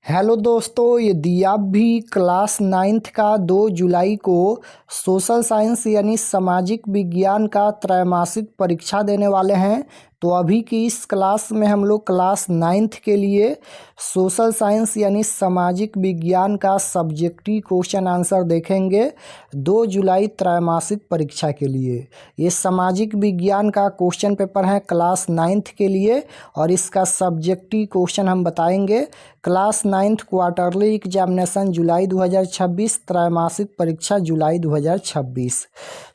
Hello दोस्तों, यदि आप भी क्लास 9th का 2 जुलाई को सोशल साइंस यानी सामाजिक विज्ञान का त्रैमासिक परीक्षा देने वाले हैं तो अभी की इस क्लास में हम लोग क्लास 9th के लिए सोशल साइंस यानी सामाजिक विज्ञान का सब्जेक्टिव क्वेश्चन आंसर देखेंगे 2 जुलाई त्रैमासिक परीक्षा के लिए। ये सामाजिक विज्ञान का क्वेश्चन पेपर है क्लास 9th के लिए और इसका सब्जेक्टिव क्वेश्चन हम बताएंगे। क्लास 9th क्वार्टरली एग्जामिनेशन जुलाई 2026, त्रैमासिक परीक्षा जुलाई 2026।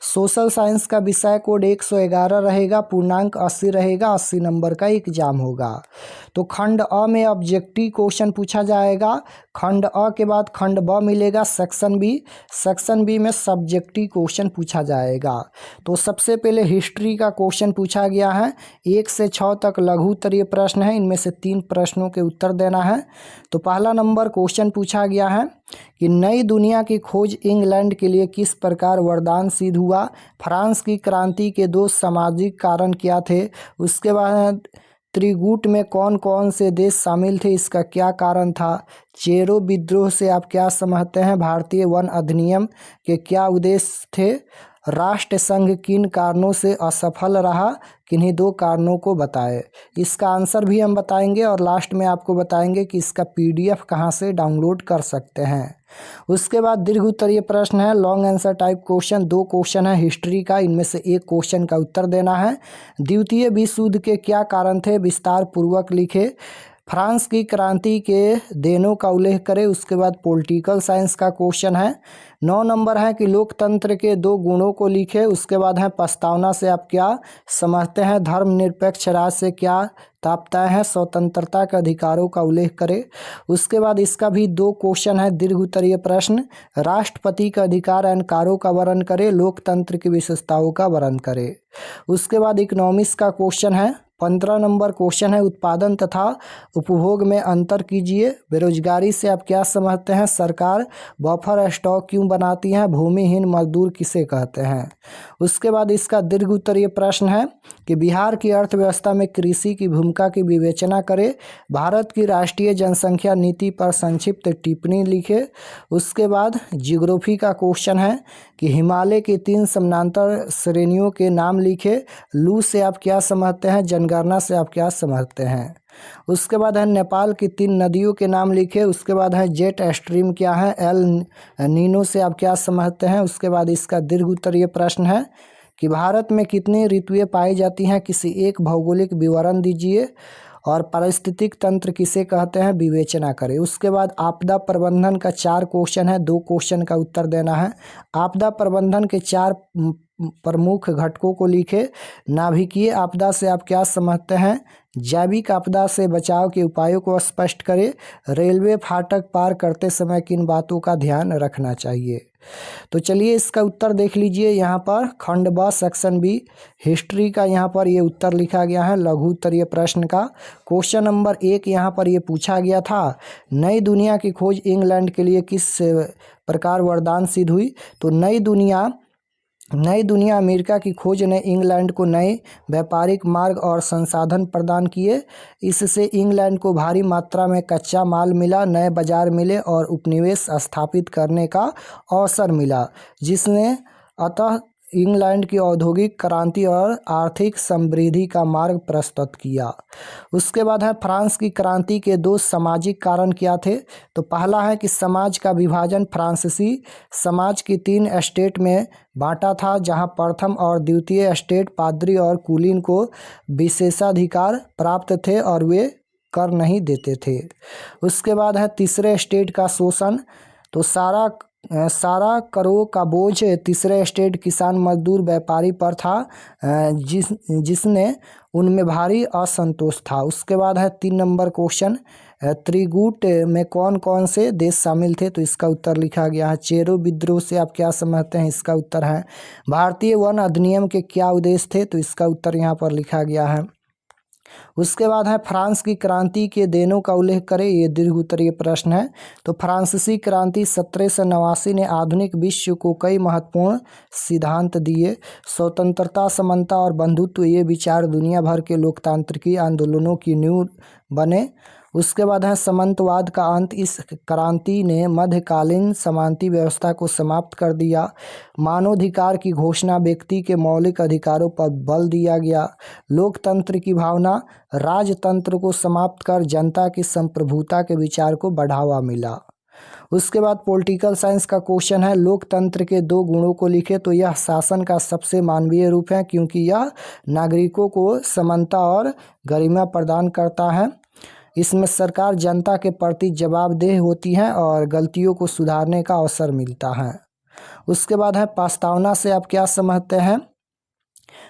सोशल साइंस का विषय कोड 111 रहेगा, पूर्णांक 80 रहेगा, 80 नंबर का एग्जाम होगा। तो खंड अ में ऑब्जेक्टिव क्वेश्चन पूछा जाएगा, खंड अ के बाद खंड ब मिलेगा सेक्शन बी, सेक्शन बी में सब्जेक्टिव क्वेश्चन पूछा जाएगा। तो सबसे पहले हिस्ट्री का क्वेश्चन पूछा गया है, 1 से 6 तक लघु उत्तरीय प्रश्न है, इनमें से 3 प्रश्नों के उत्तर देना है। तो पहला नंबर क्वेश्चन पूछा गया है कि नई दुनिया की खोज इंग्लैंड के लिए किस प्रकार वरदान सिद्ध हुआ। फ्रांस की क्रांति के 2 सामाजिक कारण क्या थे। उसके बाद त्रिगुट में कौन कौन से देश शामिल थे, इसका क्या कारण था। चेरो विद्रोह से आप क्या समझते हैं। भारतीय वन अधिनियम के क्या उद्देश्य थे। राष्ट्र संघ किन कारणों से असफल रहा, किन्हीं 2 कारणों को बताएं। इसका आंसर भी हम बताएंगे और लास्ट में आपको बताएंगे कि इसका पीडीएफ कहाँ से डाउनलोड कर सकते हैं। उसके बाद दीर्घ उत्तरीय प्रश्न है, long answer type question, 2 question है हिस्ट्री का, इनमें से 1 क्वेश्चन का उत्तर देना है। द्वितीय विश्व युद्ध के क्या कारण थे, विस्तार पूर्वक लिखे। फ्रांस की क्रांति के देनों का उल्लेख करें। उसके बाद पॉलिटिकल साइंस का क्वेश्चन है, 9 नंबर है कि लोकतंत्र के 2 गुणों को लिखे। उसके बाद है प्रस्तावना से आप क्या समझते हैं। धर्मनिरपेक्ष राज्य से क्या तात्पर्य है। स्वतंत्रता के अधिकारों का उल्लेख करें। उसके बाद इसका भी 2 क्वेश्चन है दीर्घ उत्तरीय प्रश्न, राष्ट्रपति का अधिकार एनकारों का वर्णन करें, लोकतंत्र की विशेषताओं का वर्णन करें। उसके बाद इकोनॉमिक्स का क्वेश्चन है, 15 नंबर क्वेश्चन है, उत्पादन तथा उपभोग में अंतर कीजिए। बेरोजगारी से आप क्या समझते हैं। सरकार बफर स्टॉक क्यों बनाती है। भूमिहीन मजदूर किसे कहते हैं। उसके बाद इसका दीर्घ उत्तरीय प्रश्न है कि बिहार की अर्थव्यवस्था में कृषि की भूमिका की विवेचना करें। भारत की राष्ट्रीय जनसंख्या नीति पर संक्षिप्त टिप्पणी लिखे। उसके बाद ज्योग्राफी का क्वेश्चन है कि हिमालय की 3 समानांतर श्रेणियों के नाम लिखे। लू से आप क्या समझते हैं। जनगणना से आप क्या समझते हैं। उसके बाद है नेपाल की 3 नदियों के नाम लिखे। उसके बाद है जेट स्ट्रीम क्या है। एल नीनो से आप क्या समझते हैं। उसके बाद इसका दीर्घ उत्तरीय प्रश्न है कि भारत में कितनी ऋतुएं पाई जाती हैं, किसी एक भौगोलिक विवरण दीजिए। और पारिस्थितिक तंत्र किसे कहते हैं, विवेचना करें। उसके बाद आपदा प्रबंधन का 4 क्वेश्चन है, 2 क्वेश्चन का उत्तर देना है। आपदा प्रबंधन के 4 प्रमुख घटकों को लिखे। नाभिकीय आपदा से आप क्या समझते हैं। जैविक आपदा से बचाव के उपायों को स्पष्ट करें। रेलवे फाटक पार करते समय किन बातों का ध्यान रखना चाहिए। तो चलिए इसका उत्तर देख लीजिए। यहाँ पर खंड ब सेक्शन बी हिस्ट्री का यहाँ पर ये उत्तर लिखा गया है लघु उत्तरीय प्रश्न का। क्वेश्चन नंबर 1 यहाँ पर ये पूछा गया था, नई दुनिया की खोज इंग्लैंड के लिए किस प्रकार वरदान सिद्ध हुई। तो नई दुनिया अमेरिका की खोज ने इंग्लैंड को नए व्यापारिक मार्ग और संसाधन प्रदान किए। इससे इंग्लैंड को भारी मात्रा में कच्चा माल मिला, नए बाजार मिले और उपनिवेश स्थापित करने का अवसर मिला, जिसने अतः इंग्लैंड की औद्योगिक क्रांति और आर्थिक समृद्धि का मार्ग प्रशस्त किया। उसके बाद है फ्रांस की क्रांति के 2 सामाजिक कारण क्या थे। तो पहला है कि समाज का विभाजन फ्रांसीसी समाज की 3 एस्टेट में बांटा था, जहां प्रथम और द्वितीय एस्टेट पादरी और कुलीन को विशेषाधिकार प्राप्त थे और वे कर नहीं देते थे। उसके बाद है तीसरे एस्टेट का शोषण। तो सारा करों का बोझ तीसरे स्टेट किसान मजदूर व्यापारी पर था, जिसने उनमें भारी असंतोष था। उसके बाद है 3 नंबर क्वेश्चन, त्रिगुट में कौन कौन से देश शामिल थे। तो इसका उत्तर लिखा गया है चेरो विद्रोह से आप क्या समझते हैं। इसका उत्तर है भारतीय वन अधिनियम के क्या उद्देश्य थे। तो इसका उत्तर यहाँ पर लिखा गया है। उसके बाद है फ्रांस की क्रांति के देनों का उल्लेख करें, ये दीर्घ उत्तरीय प्रश्न है। तो फ्रांसीसी क्रांति 1789 ने आधुनिक विश्व को कई महत्वपूर्ण सिद्धांत दिए। स्वतंत्रता, समानता और बंधुत्व ये विचार दुनिया भर के लोकतांत्रिक आंदोलनों की नींव बने। उसके बाद है सामंतवाद का अंत। इस क्रांति ने मध्यकालीन सामंती व्यवस्था को समाप्त कर दिया। मानवाधिकार की घोषणा, व्यक्ति के मौलिक अधिकारों पर बल दिया गया। लोकतंत्र की भावना, राजतंत्र को समाप्त कर जनता की संप्रभुता के विचार को बढ़ावा मिला। उसके बाद पॉलिटिकल साइंस का क्वेश्चन है, लोकतंत्र के 2 गुणों को लिखे। तो यह शासन का सबसे मानवीय रूप है क्योंकि यह नागरिकों को समानता और गरिमा प्रदान करता है। इसमें सरकार जनता के प्रति जवाबदेह होती है और गलतियों को सुधारने का अवसर मिलता है। उसके बाद है प्रस्तावना से आप क्या समझते हैं।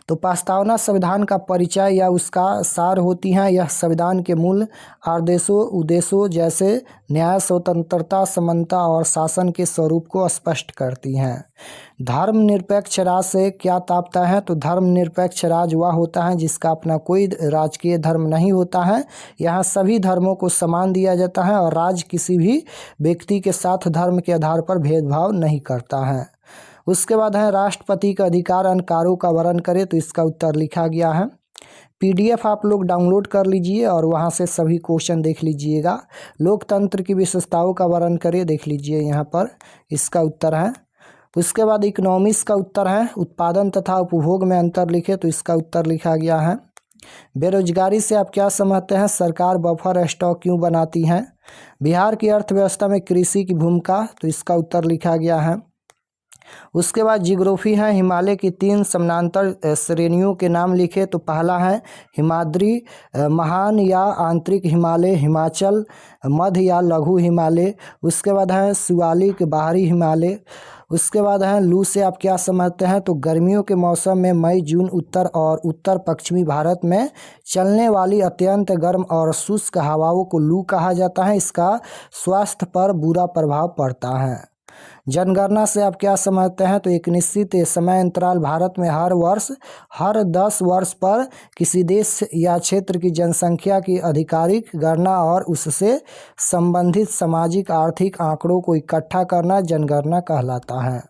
तो प्रस्तावना संविधान का परिचय या उसका सार होती है। यह संविधान के मूल आदेशों, उद्देश्यों जैसे न्याय, स्वतंत्रता, समानता और शासन के स्वरूप को स्पष्ट करती हैं। धर्मनिरपेक्ष राज से क्या तात्पर्य है। तो धर्मनिरपेक्ष राज वह होता है जिसका अपना कोई राजकीय धर्म नहीं होता है। यहाँ सभी धर्मों को समान दिया जाता है और राज्य किसी भी व्यक्ति के साथ धर्म के आधार पर भेदभाव नहीं करता है। उसके बाद है राष्ट्रपति का अधिकार अलंकारों का वर्णन करें। तो इसका उत्तर लिखा गया है। पीडीएफ आप लोग डाउनलोड कर लीजिए और वहां से सभी क्वेश्चन देख लीजिएगा। लोकतंत्र की विशेषताओं का वर्णन करें, देख लीजिए यहाँ पर इसका उत्तर है। उसके बाद इकोनॉमिक्स का उत्तर है, उत्पादन तथा उपभोग में अंतर लिखे। तो इसका उत्तर लिखा गया है। बेरोजगारी से आप क्या समझते हैं। सरकार बफर स्टॉक क्यों बनाती है। बिहार की अर्थव्यवस्था में कृषि की भूमिका। तो इसका उत्तर लिखा गया है। उसके बाद जियोग्राफी है, हिमालय की 3 समानांतर श्रेणियों के नाम लिखे। तो पहला है हिमाद्री, महान या आंतरिक हिमालय, हिमाचल, मध्य या लघु हिमालय। उसके बाद है शिवालिक, बाहरी हिमालय। उसके बाद है लू से आप क्या समझते हैं। तो गर्मियों के मौसम में मई जून उत्तर और उत्तर पश्चिमी भारत में चलने वाली अत्यंत गर्म और शुष्क हवाओं को लू कहा जाता है। इसका स्वास्थ्य पर बुरा प्रभाव पड़ता है। जनगणना से आप क्या समझते हैं। तो एक निश्चित समय अंतराल भारत में हर 10 वर्ष पर किसी देश या क्षेत्र की जनसंख्या की आधिकारिक गणना और उससे संबंधित सामाजिक आर्थिक आंकड़ों को इकट्ठा करना जनगणना कहलाता है।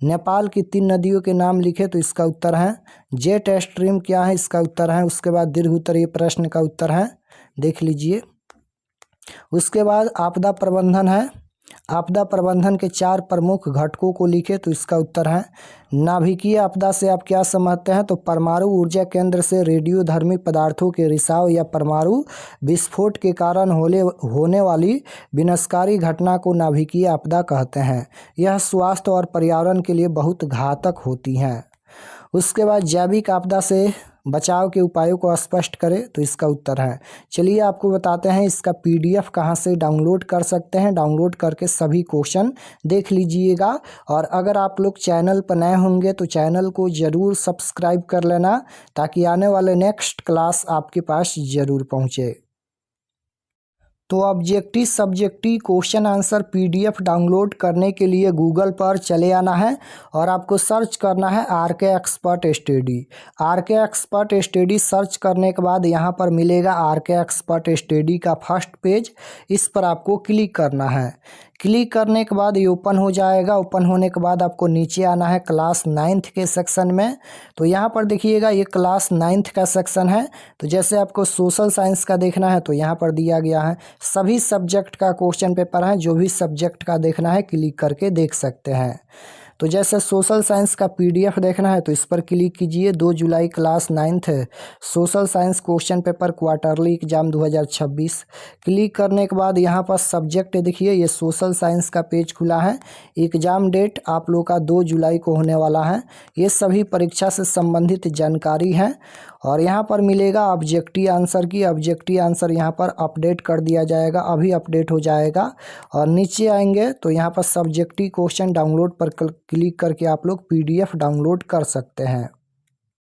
नेपाल की 3 नदियों के नाम लिखे। तो इसका उत्तर है जेट स्ट्रीम क्या है, इसका उत्तर है। उसके बाद दीर्घ उत्तरीय प्रश्न का उत्तर है, देख लीजिए। उसके बाद आपदा प्रबंधन है, आपदा प्रबंधन के 4 प्रमुख घटकों को लिखे। तो इसका उत्तर है नाभिकीय आपदा से आप क्या समझते हैं। तो परमाणु ऊर्जा केंद्र से रेडियोधर्मी पदार्थों के रिसाव या परमाणु विस्फोट के कारण होने वाली विनाशकारी घटना को नाभिकीय आपदा कहते हैं। यह स्वास्थ्य और पर्यावरण के लिए बहुत घातक होती हैं। उसके बाद जैविक आपदा से बचाव के उपायों को स्पष्ट करें। तो इसका उत्तर है, चलिए आपको बताते हैं इसका पीडीएफ कहाँ से डाउनलोड कर सकते हैं। डाउनलोड करके सभी क्वेश्चन देख लीजिएगा। और अगर आप लोग चैनल पर नए होंगे तो चैनल को ज़रूर सब्सक्राइब कर लेना ताकि आने वाले नेक्स्ट क्लास आपके पास ज़रूर पहुँचे। तो objective subjective question answer PDF download करने के लिए गूगल पर चले आना है और आपको सर्च करना है RK expert study. RK expert study search करने के बाद यहाँ पर मिलेगा आरके एक्सपर्ट स्टडी का फर्स्ट पेज। इस पर आपको क्लिक करना है। क्लिक करने के बाद ये ओपन हो जाएगा। ओपन होने के बाद आपको नीचे आना है क्लास 9th के सेक्शन में। तो यहाँ पर देखिएगा ये क्लास 9th का सेक्शन है। तो जैसे आपको सोशल साइंस का देखना है तो यहाँ पर दिया गया है सभी सब्जेक्ट का क्वेश्चन पेपर है। जो भी सब्जेक्ट का देखना है क्लिक करके देख सकते हैं। तो जैसे सोशल साइंस का पीडीएफ देखना है तो इस पर क्लिक कीजिए। 2 जुलाई class 9th social science question paper quarterly exam 2026। Click करने के बाद यहाँ पर सब्जेक्ट देखिए, ये सोशल साइंस का पेज खुला है। एग्जाम डेट आप लोग का 2 जुलाई को होने वाला है। ये सभी परीक्षा से संबंधित जानकारी है। और यहाँ पर मिलेगा ऑब्जेक्टिव आंसर की। ऑब्जेक्टिव आंसर यहाँ पर अपडेट कर दिया जाएगा, अभी अपडेट हो जाएगा। और नीचे आएंगे तो यहाँ पर सब्जेक्टिव क्वेश्चन डाउनलोड पर क्लिक करके आप लोग पीडीएफ डाउनलोड कर सकते हैं।